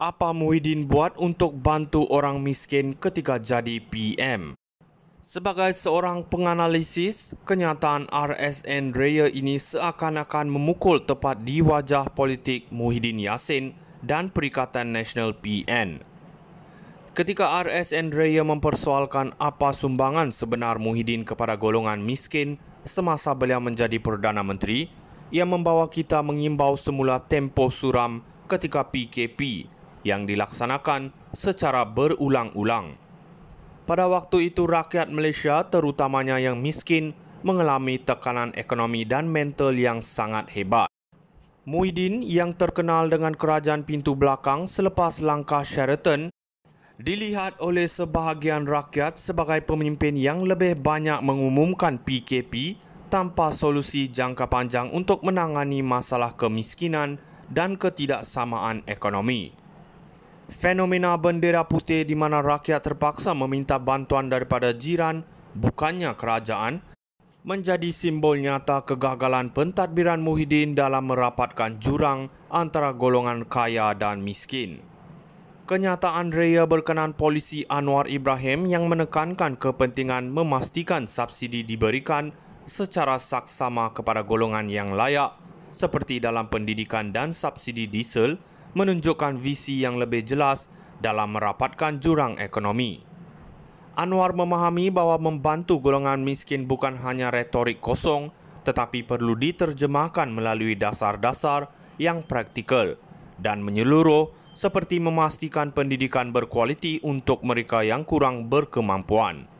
Apa Muhyiddin buat untuk bantu orang miskin ketika jadi PM? Sebagai seorang penganalisis, kenyataan RSN Raya ini seakan-akan memukul tepat di wajah politik Muhyiddin Yassin dan Perikatan Nasional PN. Ketika RSN Raya mempersoalkan apa sumbangan sebenar Muhyiddin kepada golongan miskin semasa beliau menjadi Perdana Menteri, ia membawa kita mengimbau semula tempoh suram ketika PKP yang dilaksanakan secara berulang-ulang. Pada waktu itu rakyat Malaysia, terutamanya yang miskin, mengalami tekanan ekonomi dan mental yang sangat hebat. Muhyiddin yang terkenal dengan kerajaan pintu belakang selepas langkah Sheraton, dilihat oleh sebahagian rakyat sebagai pemimpin yang lebih banyak mengumumkan PKP tanpa solusi jangka panjang untuk menangani masalah kemiskinan dan ketidaksamaan ekonomi. Fenomena bendera putih di mana rakyat terpaksa meminta bantuan daripada jiran, bukannya kerajaan, menjadi simbol nyata kegagalan pentadbiran Muhyiddin dalam merapatkan jurang antara golongan kaya dan miskin. Kenyataan raya berkenan polisi Anwar Ibrahim yang menekankan kepentingan memastikan subsidi diberikan secara saksama kepada golongan yang layak seperti dalam pendidikan dan subsidi diesel menunjukkan visi yang lebih jelas dalam merapatkan jurang ekonomi. Anwar memahami bahawa membantu golongan miskin bukan hanya retorik kosong tetapi perlu diterjemahkan melalui dasar-dasar yang praktikal dan menyeluruh seperti memastikan pendidikan berkualiti untuk mereka yang kurang berkemampuan.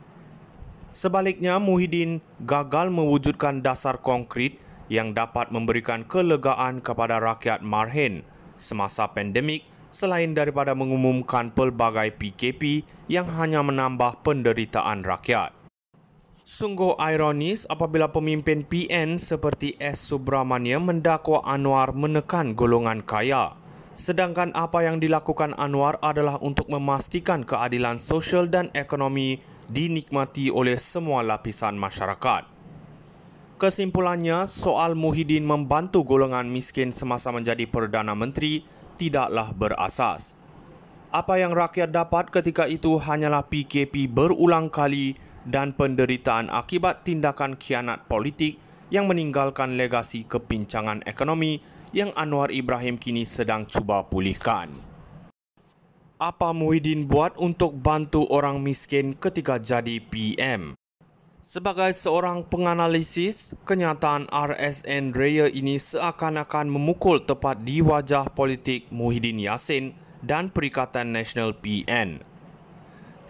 Sebaliknya, Muhyiddin gagal mewujudkan dasar konkret yang dapat memberikan kelegaan kepada rakyat marhin semasa pandemik selain daripada mengumumkan pelbagai PKP yang hanya menambah penderitaan rakyat. Sungguh ironis apabila pemimpin PN seperti S. Subramaniam mendakwa Anwar menekan golongan kaya, sedangkan apa yang dilakukan Anwar adalah untuk memastikan keadilan sosial dan ekonomi dinikmati oleh semua lapisan masyarakat. Kesimpulannya, soal Muhyiddin membantu golongan miskin semasa menjadi Perdana Menteri tidaklah berasas. Apa yang rakyat dapat ketika itu hanyalah PKP berulang kali dan penderitaan akibat tindakan khianat politik yang meninggalkan legasi kepincangan ekonomi yang Anwar Ibrahim kini sedang cuba pulihkan. Apa Muhyiddin buat untuk bantu orang miskin ketika jadi PM? Sebagai seorang penganalisis, kenyataan RSN Raya ini seakan-akan memukul tepat di wajah politik Muhyiddin Yassin dan Perikatan Nasional PN.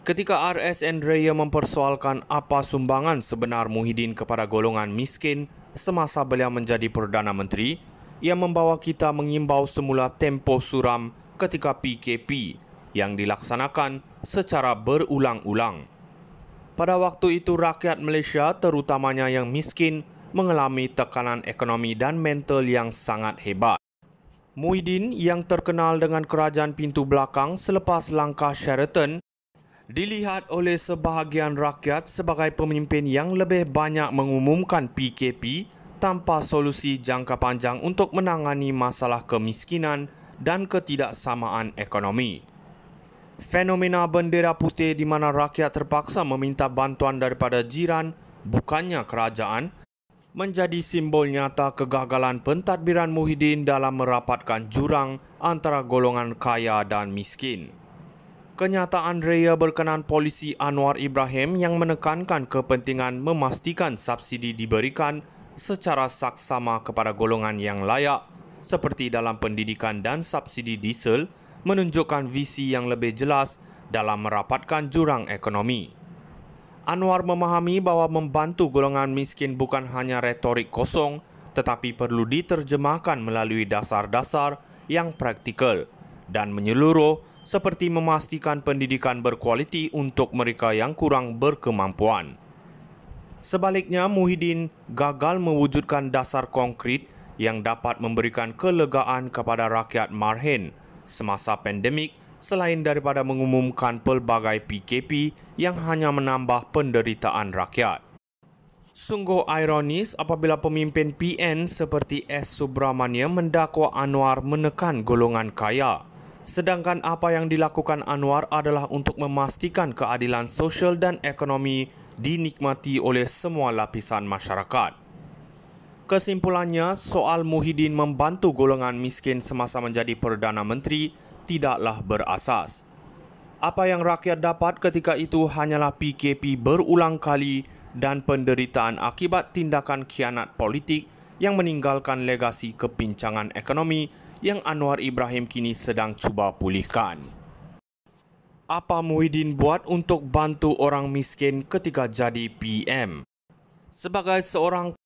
Ketika RSN Raya mempersoalkan apa sumbangan sebenar Muhyiddin kepada golongan miskin semasa beliau menjadi Perdana Menteri, ia membawa kita mengimbau semula tempoh suram ketika PKP yang dilaksanakan secara berulang-ulang. Pada waktu itu rakyat Malaysia, terutamanya yang miskin, mengalami tekanan ekonomi dan mental yang sangat hebat. Muhyiddin yang terkenal dengan kerajaan pintu belakang selepas langkah Sheraton, dilihat oleh sebahagian rakyat sebagai pemimpin yang lebih banyak mengumumkan PKP tanpa solusi jangka panjang untuk menangani masalah kemiskinan dan ketidaksamaan ekonomi. Fenomena bendera putih di mana rakyat terpaksa meminta bantuan daripada jiran, bukannya kerajaan, menjadi simbol nyata kegagalan pentadbiran Muhyiddin dalam merapatkan jurang antara golongan kaya dan miskin. Kenyataan raya berkenan polisi Anwar Ibrahim yang menekankan kepentingan memastikan subsidi diberikan secara saksama kepada golongan yang layak seperti dalam pendidikan dan subsidi diesel menunjukkan visi yang lebih jelas dalam merapatkan jurang ekonomi. Anwar memahami bahawa membantu golongan miskin bukan hanya retorik kosong tetapi perlu diterjemahkan melalui dasar-dasar yang praktikal dan menyeluruh seperti memastikan pendidikan berkualiti untuk mereka yang kurang berkemampuan. Sebaliknya, Muhyiddin gagal mewujudkan dasar konkret yang dapat memberikan kelegaan kepada rakyat marhin semasa pandemik selain daripada mengumumkan pelbagai PKP yang hanya menambah penderitaan rakyat. Sungguh ironis apabila pemimpin PN seperti S. Subramaniam mendakwa Anwar menekan golongan kaya, Sedangkan apa yang dilakukan Anwar adalah untuk memastikan keadilan sosial dan ekonomi dinikmati oleh semua lapisan masyarakat. Kesimpulannya, soal Muhyiddin membantu golongan miskin semasa menjadi Perdana Menteri tidaklah berasas. Apa yang rakyat dapat ketika itu hanyalah PKP berulang kali dan penderitaan akibat tindakan khianat politik yang meninggalkan legasi kepincangan ekonomi yang Anwar Ibrahim kini sedang cuba pulihkan. Apa Muhyiddin buat untuk bantu orang miskin ketika jadi PM? Sebagai seorang